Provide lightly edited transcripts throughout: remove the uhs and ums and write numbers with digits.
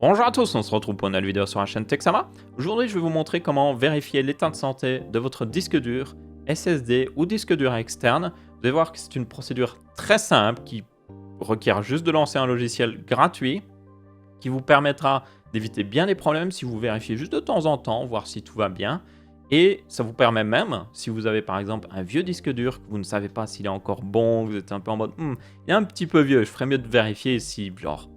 Bonjour à tous, on se retrouve pour une nouvelle vidéo sur la chaîne Texama. Aujourd'hui, je vais vous montrer comment vérifier l'état de santé de votre disque dur, SSD ou disque dur externe. Vous allez voir que c'est une procédure très simple qui requiert juste de lancer un logiciel gratuit qui vous permettra d'éviter bien les problèmes si vous vérifiez juste de temps en temps, voir si tout va bien. Et ça vous permet même, si vous avez par exemple un vieux disque dur, que vous ne savez pas s'il est encore bon, vous êtes un peu en mode il est un petit peu vieux, je ferais mieux de vérifier si genre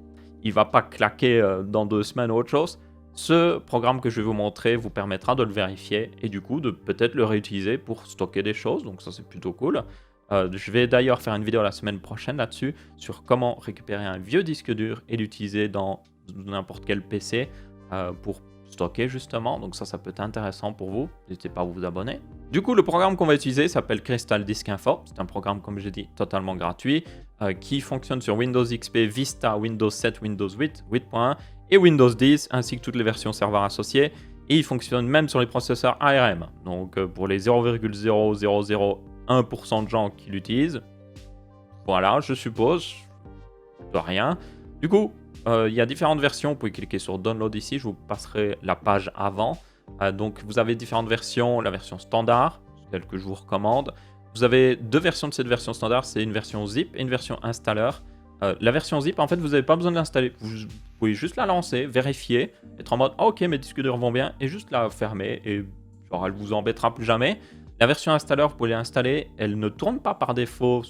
il va pas claquer dans 2 semaines ou autre chose. Ce programme que je vais vous montrer vous permettra de le vérifier et du coup de peut-être le réutiliser pour stocker des choses, donc ça c'est plutôt cool. Je vais d'ailleurs faire une vidéo la semaine prochaine là-dessus sur comment récupérer un vieux disque dur et l'utiliser dans n'importe quel PC pour stocker justement, donc ça peut être intéressant pour vous, n'hésitez pas à vous abonner. Du coup, le programme qu'on va utiliser s'appelle Crystal Disk Info, c'est un programme comme j'ai dit totalement gratuit qui fonctionne sur Windows XP, Vista, Windows 7, Windows 8, 8.1 et Windows 10 ainsi que toutes les versions serveurs associées et il fonctionne même sur les processeurs ARM, donc pour les 0,0001% de gens qui l'utilisent, voilà je suppose, de rien. Du coup, il y a différentes versions, vous pouvez cliquer sur Download ici, je vous passerai la page avant. Donc vous avez différentes versions, la version standard, celle que je vous recommande. Vous avez deux versions de cette version standard, c'est une version zip et une version installeur. La version zip, en fait, vous n'avez pas besoin de l'installer, vous pouvez juste la lancer, vérifier, être en mode ok, mes disques durs vont bien, et juste la fermer, et genre elle vous embêtera plus jamais. La version installeur, vous pouvez l'installer, elle ne tourne pas par défaut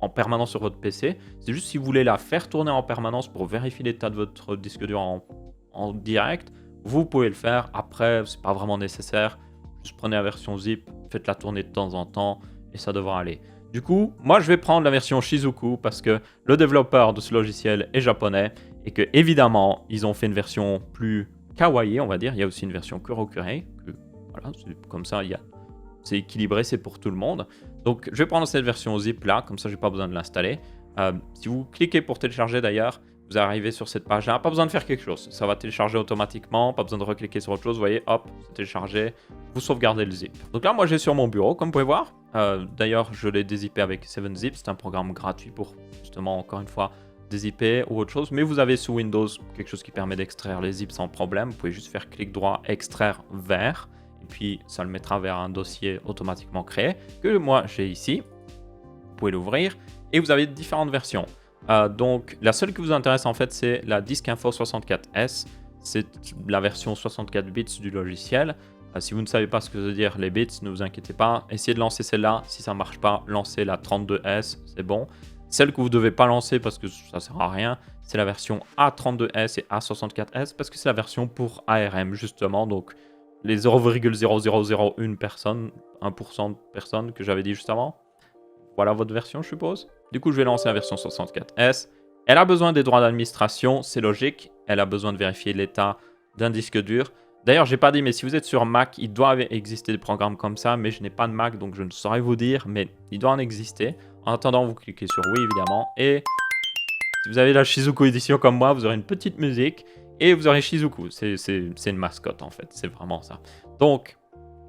en permanence sur votre PC. C'est juste si vous voulez la faire tourner en permanence pour vérifier l'état de votre disque dur en direct, vous pouvez le faire. Après, c'est pas vraiment nécessaire. Juste prenez la version zip, faites-la tourner de temps en temps et ça devra aller. Du coup, moi je vais prendre la version Shizuku parce que le développeur de ce logiciel est japonais et que évidemment ils ont fait une version plus kawaii, on va dire. Il y a aussi une version Kurokure. Voilà, c'est comme ça, c'est équilibré, c'est pour tout le monde. Donc je vais prendre cette version zip là, comme ça j'ai pas besoin de l'installer. Si vous cliquez pour télécharger d'ailleurs, vous arrivez sur cette page là, pas besoin de faire quelque chose, ça va télécharger automatiquement, pas besoin de recliquer sur autre chose, vous voyez, hop, c'est téléchargé, vous sauvegardez le zip. Donc là moi j'ai sur mon bureau, comme vous pouvez voir, d'ailleurs je l'ai dézippé avec 7zip, c'est un programme gratuit pour justement encore une fois dézipper ou autre chose, mais vous avez sous Windows quelque chose qui permet d'extraire les zips sans problème, vous pouvez juste faire clic droit, extraire vers, et puis ça le mettra vers un dossier automatiquement créé, que moi j'ai ici, vous pouvez l'ouvrir, et vous avez différentes versions. Donc la seule qui vous intéresse en fait c'est la Disk Info 64S, c'est la version 64 bits du logiciel. Si vous ne savez pas ce que veut dire les bits, ne vous inquiétez pas, essayez de lancer celle-là, si ça ne marche pas, lancez la 32S, c'est bon. Celle que vous ne devez pas lancer parce que ça ne sert à rien, c'est la version A32S et A64S parce que c'est la version pour ARM justement, donc les 0,0001 personnes, 1% de personnes que j'avais dit juste avant. Voilà votre version, je suppose. Du coup, je vais lancer la version 64S. Elle a besoin des droits d'administration, c'est logique. Elle a besoin de vérifier l'état d'un disque dur. D'ailleurs, j'ai pas dit, mais si vous êtes sur Mac, il doit exister des programmes comme ça, mais je n'ai pas de Mac, donc je ne saurais vous dire, mais il doit en exister. En attendant, vous cliquez sur oui, évidemment. Et si vous avez la Shizuku Edition comme moi, vous aurez une petite musique et vous aurez Shizuku. C'est une mascotte, en fait. C'est vraiment ça. Donc,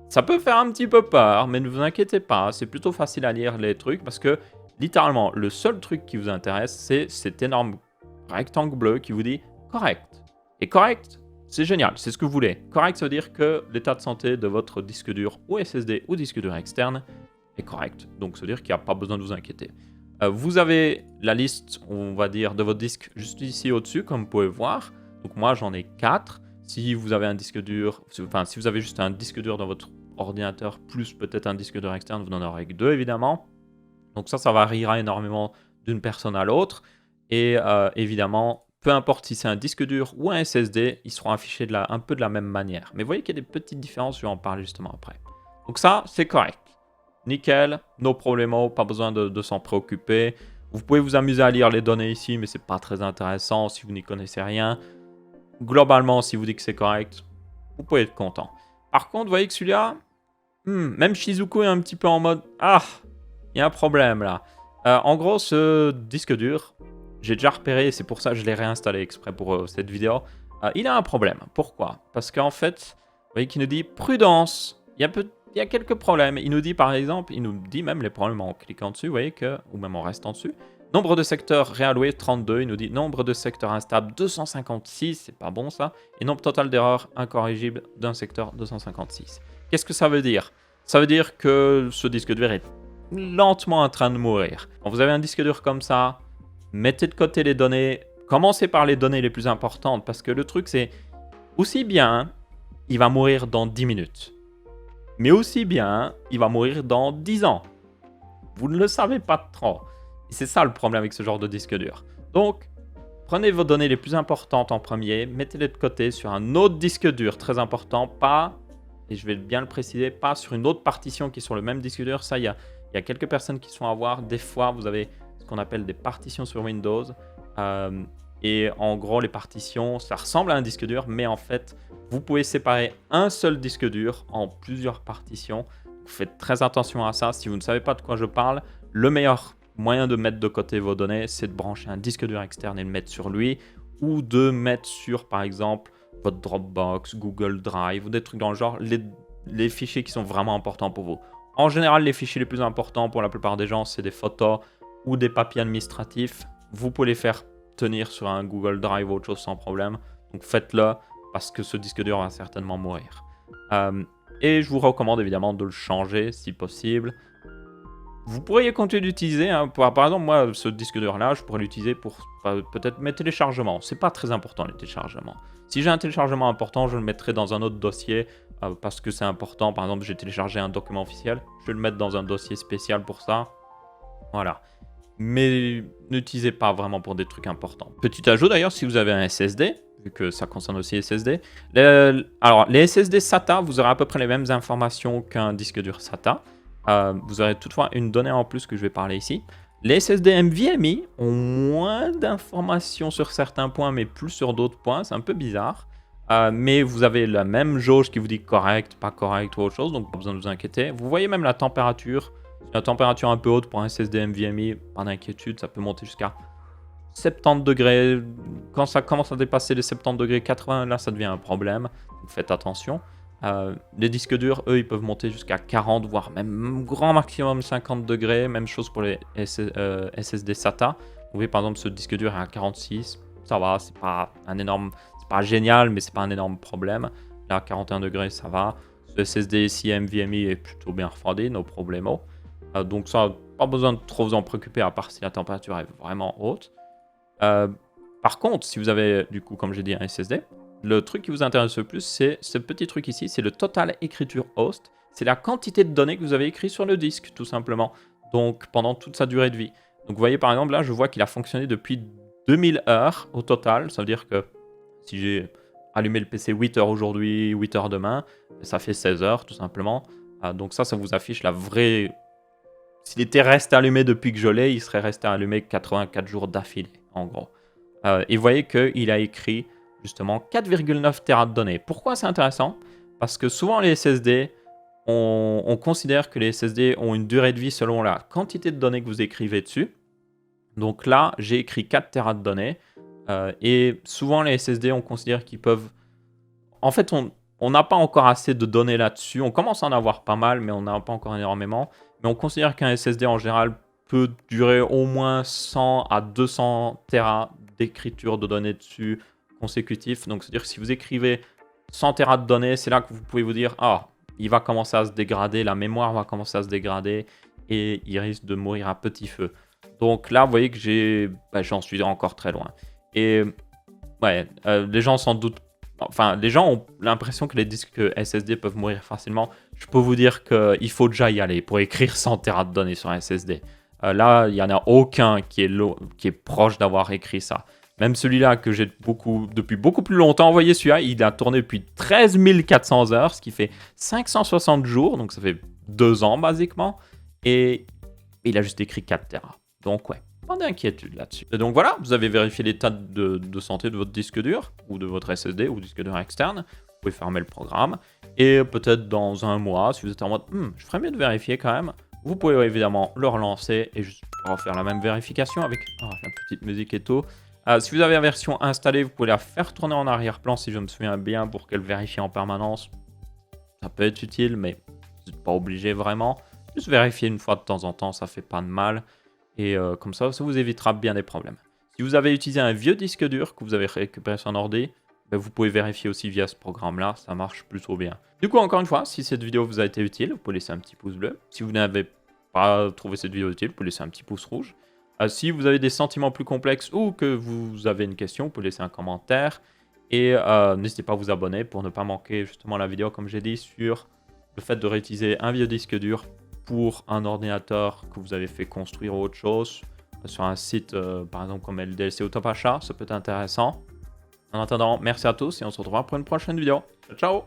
ça peut faire un petit peu peur, mais ne vous inquiétez pas, c'est plutôt facile à lire les trucs parce que littéralement, le seul truc qui vous intéresse, c'est cet énorme rectangle bleu qui vous dit correct. Et correct, c'est génial, c'est ce que vous voulez. Correct, ça veut dire que l'état de santé de votre disque dur ou SSD ou disque dur externe est correct. Donc, ça veut dire qu'il n'y a pas besoin de vous inquiéter. Vous avez la liste, on va dire, de votre disque juste ici au-dessus, comme vous pouvez voir. Donc, moi, j'en ai 4. Si vous avez un disque dur, enfin si vous avez juste un disque dur dans votre ordinateur plus peut-être un disque dur externe, vous n'en aurez que 2 évidemment. Donc ça variera énormément d'une personne à l'autre. Et évidemment, peu importe si c'est un disque dur ou un SSD, ils seront affichés un peu de la même manière. Mais vous voyez qu'il y a des petites différences, je vais en parler justement après. Donc ça, c'est correct. Nickel, no problemo, pas besoin de s'en préoccuper. Vous pouvez vous amuser à lire les données ici, mais c'est pas très intéressant si vous n'y connaissez rien. Globalement, si vous dites que c'est correct, vous pouvez être content. Par contre, vous voyez que celui-là, même Shizuku est un petit peu en mode « Ah, il y a un problème là ». En gros, ce disque dur, j'ai déjà repéré, c'est pour ça que je l'ai réinstallé exprès pour cette vidéo. Il a un problème. Pourquoi? Parce qu'en fait, vous voyez qu'il nous dit « Prudence ». Il y a quelques problèmes. Il nous dit par exemple, il nous dit même les problèmes en cliquant dessus, vous voyez que, ou même en restant dessus. Nombre de secteurs réalloués, 32. Il nous dit nombre de secteurs instables, 256. C'est pas bon ça. Et nombre total d'erreurs incorrigibles d'un secteur, 256. Qu'est-ce que ça veut dire? Ça veut dire que ce disque dur est lentement en train de mourir. Quand vous avez un disque dur comme ça, mettez de côté les données. Commencez par les données les plus importantes. Parce que le truc, c'est aussi bien, il va mourir dans 10 minutes. Mais aussi bien, il va mourir dans 10 ans. Vous ne le savez pas trop. Et c'est ça le problème avec ce genre de disque dur. Donc, prenez vos données les plus importantes en premier, mettez-les de côté sur un autre disque dur très important, pas, et je vais bien le préciser, pas sur une autre partition qui est sur le même disque dur. Ça, il y a quelques personnes qui sont à voir. Des fois, vous avez ce qu'on appelle des partitions sur Windows. Et en gros, les partitions, ça ressemble à un disque dur, mais en fait, vous pouvez séparer un seul disque dur en plusieurs partitions. Vous faites très attention à ça. Si vous ne savez pas de quoi je parle, le meilleur moyen de mettre de côté vos données, c'est de brancher un disque dur externe et le mettre sur lui, ou de mettre sur, par exemple, votre Dropbox, Google Drive, ou des trucs dans le genre, les fichiers qui sont vraiment importants pour vous. En général, les fichiers les plus importants pour la plupart des gens, c'est des photos ou des papiers administratifs. Vous pouvez les faire tenir sur un Google Drive ou autre chose sans problème. Donc faites-le, parce que ce disque dur va certainement mourir. Et je vous recommande évidemment de le changer si possible. Vous pourriez continuer d'utiliser, hein, par exemple, moi, ce disque dur-là, je pourrais l'utiliser pour peut-être mes téléchargements. C'est pas très important, les téléchargements. Si j'ai un téléchargement important, je le mettrai dans un autre dossier parce que c'est important. Par exemple, j'ai téléchargé un document officiel, je vais le mettre dans un dossier spécial pour ça. Voilà. Mais n'utilisez pas vraiment pour des trucs importants. Petit ajout d'ailleurs, si vous avez un SSD, vu que ça concerne aussi SSD. Alors, les SSD SATA, vous aurez à peu près les mêmes informations qu'un disque dur SATA. Vous aurez toutefois une donnée en plus que je vais parler ici. Les SSD NVMe ont moins d'informations sur certains points, mais plus sur d'autres points. C'est un peu bizarre. Mais vous avez la même jauge qui vous dit correct, pas correct ou autre chose, donc pas besoin de vous inquiéter. Vous voyez même la température. La température un peu haute pour un SSD NVMe, pas d'inquiétude, ça peut monter jusqu'à 70 degrés. Quand ça commence à dépasser les 70 degrés 80, là ça devient un problème. Donc faites attention. Les disques durs, eux, ils peuvent monter jusqu'à 40, voire même grand maximum 50 degrés. Même chose pour les SSD SATA. Vous voyez par exemple ce disque dur est à 46. Ça va, c'est pas un énorme, c'est pas génial, mais c'est pas un énorme problème. Là, 41 degrés, ça va. Ce SSD ici NVMe est plutôt bien refroidi, no problemo. Donc ça, pas besoin de trop vous en préoccuper, à part si la température est vraiment haute. Par contre, si vous avez, du coup, comme j'ai dit, un SSD, le truc qui vous intéresse le plus, c'est ce petit truc ici, c'est le total écriture host. C'est la quantité de données que vous avez écrit sur le disque, tout simplement. Donc, pendant toute sa durée de vie. Donc, vous voyez, par exemple, là, je vois qu'il a fonctionné depuis 2000 heures au total. Ça veut dire que si j'ai allumé le PC 8 heures aujourd'hui, 8 heures demain, ça fait 16 heures, tout simplement. Donc ça vous affiche la vraie... S'il était resté allumé depuis que je l'ai, il serait resté allumé 84 jours d'affilée, en gros. Et vous voyez qu'il a écrit justement 4,9 Tera de données. Pourquoi c'est intéressant? Parce que souvent les SSD, on considère que les SSD ont une durée de vie selon la quantité de données que vous écrivez dessus. Donc là, j'ai écrit 4 Tera de données. Et souvent les SSD, on considère qu'ils peuvent... En fait, on n'a pas encore assez de données là-dessus. On commence à en avoir pas mal, mais on n'a pas encore énormément. Mais on considère qu'un SSD en général peut durer au moins 100 à 200 Tera d'écriture de données dessus consécutif. Donc, c'est-à-dire que si vous écrivez 100 Tera de données, c'est là que vous pouvez vous dire « Ah, il va commencer à se dégrader, la mémoire va commencer à se dégrader et il risque de mourir à petit feu. » Donc là, vous voyez que j'en suis encore très loin. Et ouais, les gens sans doute... Enfin, les gens ont l'impression que les disques SSD peuvent mourir facilement. Je peux vous dire qu'il faut déjà y aller pour écrire 100 Tera de données sur un SSD. Là, il n'y en a aucun qui est proche d'avoir écrit ça. Même celui-là que j'ai depuis beaucoup plus longtemps, vous voyez celui-là, il a tourné depuis 13 400 heures, ce qui fait 560 jours, donc ça fait 2 ans basiquement. Et il a juste écrit 4 Tera. Donc ouais, pas d'inquiétude là-dessus. Et donc voilà, vous avez vérifié l'état de santé de votre disque dur, ou de votre SSD, ou disque dur externe. Vous pouvez fermer le programme. Et peut-être dans un mois, si vous êtes en mode « je ferais mieux de vérifier quand même », vous pouvez évidemment le relancer et juste refaire la même vérification avec la petite musique et tout. Si vous avez la version installée, vous pouvez la faire tourner en arrière-plan si je me souviens bien pour qu'elle vérifie en permanence. Ça peut être utile, mais vous n'êtes pas obligé vraiment. Juste vérifier une fois de temps en temps, ça fait pas de mal. Et comme ça vous évitera bien des problèmes. Si vous avez utilisé un vieux disque dur que vous avez récupéré sur un ordi, ben, vous pouvez vérifier aussi via ce programme-là, ça marche plutôt bien. Du coup, encore une fois, si cette vidéo vous a été utile, vous pouvez laisser un petit pouce bleu. Si vous n'avez pas trouvé cette vidéo utile, vous pouvez laisser un petit pouce rouge. Si vous avez des sentiments plus complexes ou que vous avez une question, vous pouvez laisser un commentaire. Et n'hésitez pas à vous abonner pour ne pas manquer justement la vidéo, comme j'ai dit, sur le fait de réutiliser un vieux disque dur pour un ordinateur que vous avez fait construire ou autre chose. Sur un site, par exemple, comme LDLC ou Top Achat, ça peut être intéressant. En attendant, merci à tous et on se retrouvera pour une prochaine vidéo. Ciao, ciao!